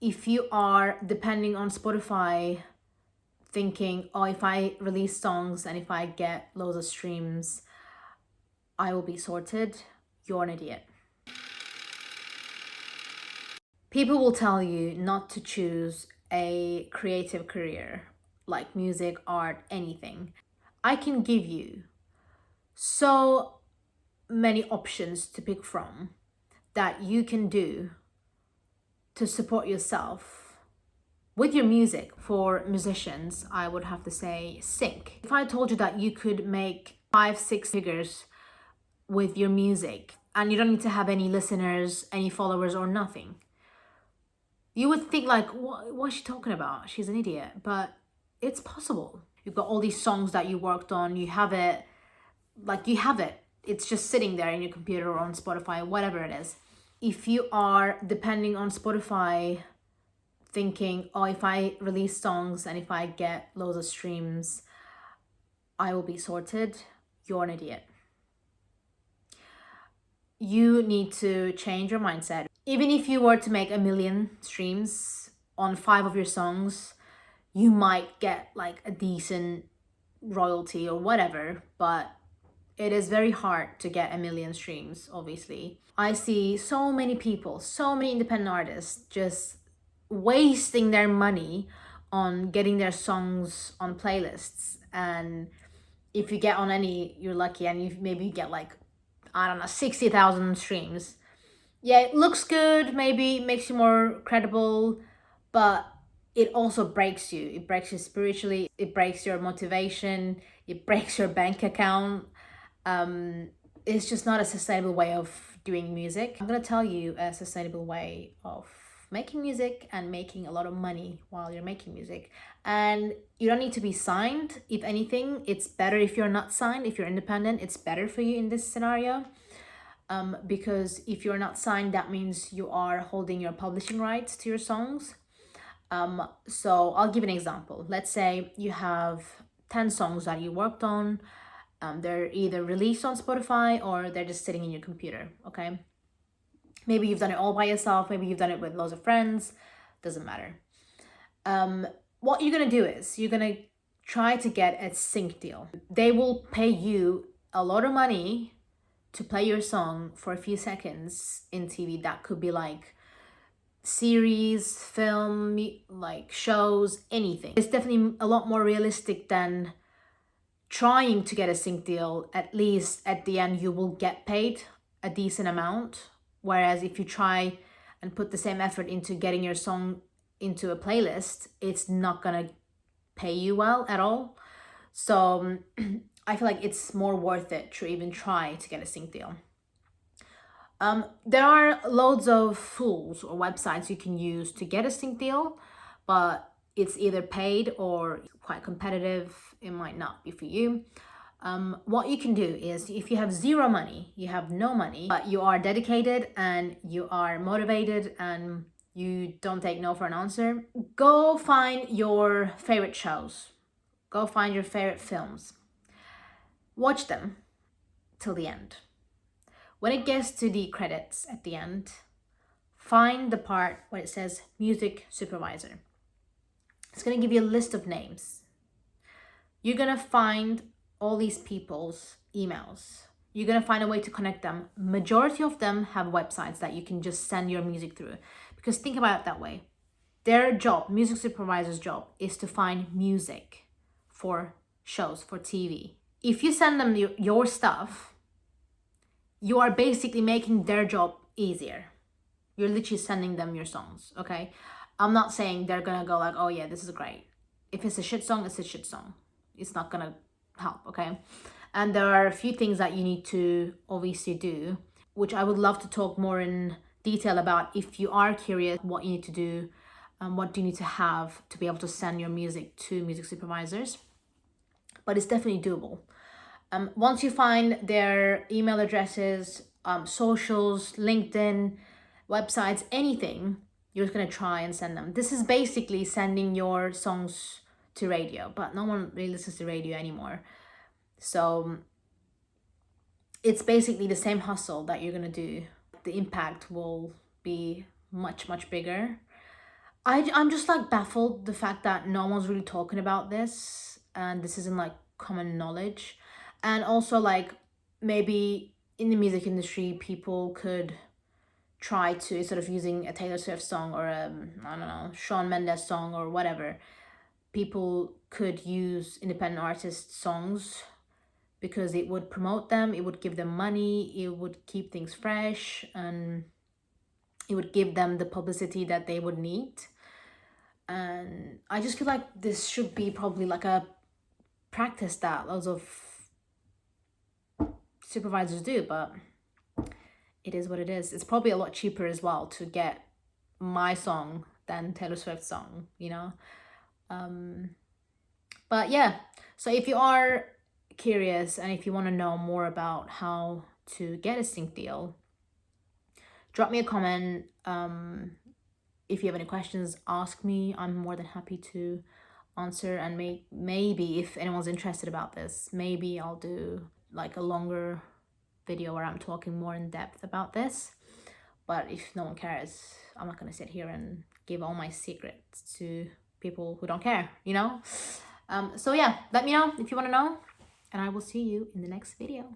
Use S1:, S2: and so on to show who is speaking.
S1: if you are depending on Spotify thinking, oh, if I release songs and if I get loads of streams, I will be sorted, you're an idiot. People will tell you not to choose a creative career like music, art, anything. I can give you so many options to pick from that you can do to support yourself with your music. For musicians, I would have to say sync. If I told you that you could make 5-6 figures with your music and you don't need to have any listeners, any followers, or nothing, you would think like, what's she talking about? She's an idiot. But it's possible. You've got all these songs that you worked on, you have it. It's just sitting there in your computer or on Spotify, whatever it is. If you are depending on Spotify thinking, oh, if I release songs and if I get loads of streams, I will be sorted, you're an idiot. You need to change your mindset. Even if you were to make 1 million streams on 5 of your songs, you might get like a decent royalty or whatever, but it is very hard to get 1 million streams, obviously. I see so many people, so many independent artists just wasting their money on getting their songs on playlists. And if you get on any, you're lucky, and you maybe get like, I don't know, 60,000 streams. Yeah, it looks good, maybe makes you more credible, but it also breaks you. It breaks you spiritually, it breaks your motivation, it breaks your bank account. It's just not a sustainable way of doing music. I'm gonna tell you a sustainable way of making music and making a lot of money while you're making music. And you don't need to be signed. If anything, it's better if you're not signed. If you're independent, it's better for you in this scenario. Because if you're not signed, that means you are holding your publishing rights to your songs. So I'll give an example. Let's say you have 10 songs that you worked on. They're either released on Spotify or they're just sitting in your computer, okay? Maybe you've done it all by yourself. Maybe you've done it with loads of friends. Doesn't matter. What you're going to do is you're going to try to get a sync deal. They will pay you a lot of money to play your song for a few seconds in TV. That could be like series, film, like shows, anything. It's definitely a lot more realistic than trying to get a sync deal. At least at the end, you will get paid a decent amount. Whereas if you try and put the same effort into getting your song into a playlist, it's not gonna pay you well at all. So I feel like it's more worth it to even try to get a sync deal. There are loads of tools or websites you can use to get a sync deal, but it's either paid or quite competitive. It might not be for you. What you can do is, if you have zero money, you have no money, but you are dedicated and you are motivated and you don't take no for an answer, go find your favorite shows. Go find your favorite films. Watch them till the end. When it gets to the credits at the end, find the part where it says music supervisor. It's going to give you a list of names. You're going to find all these people's emails. You're going to find a way to connect them. Majority of them have websites that you can just send your music through. Because think about it that way. Their job, music supervisor's job, is to find music for shows, for TV. If you send them your stuff, you are basically making their job easier. You're literally sending them your songs, okay? I'm not saying they're gonna go like, oh yeah, this is great. If it's a shit song, it's a shit song. It's not gonna help, okay? And there are a few things that you need to obviously do, which I would love to talk more in detail about if you are curious what you need to do and what do you need to have to be able to send your music to music supervisors. But it's definitely doable. Once you find their email addresses, socials, LinkedIn, websites, anything, you're just gonna try and send them. This is basically sending your songs to radio, but no one really listens to radio anymore. So it's basically the same hustle that you're gonna do. The impact will be much, much bigger. I'm just like baffled the fact that no one's really talking about this, and this isn't like common knowledge. And also like maybe in the music industry people could try to, instead of using a Taylor Swift song or I don't know, Shawn Mendes song or whatever, people could use independent artist songs because it would promote them, it would give them money, it would keep things fresh, and it would give them the publicity that they would need. And I just feel like this should be probably like a practice that lots of supervisors do, but it is what it is. It's probably a lot cheaper as well to get my song than Taylor Swift's song, you know? But yeah, so if you are curious and if you want to know more about how to get a sync deal, drop me a comment. If you have any questions, ask me. I'm more than happy to answer. And maybe if anyone's interested about this, maybe I'll do like a longer video where I'm talking more in depth about this. But if no one cares, I'm not gonna sit here and give all my secrets to people who don't care, you know? So yeah, let me know if you want to know, and I will see you in the next video.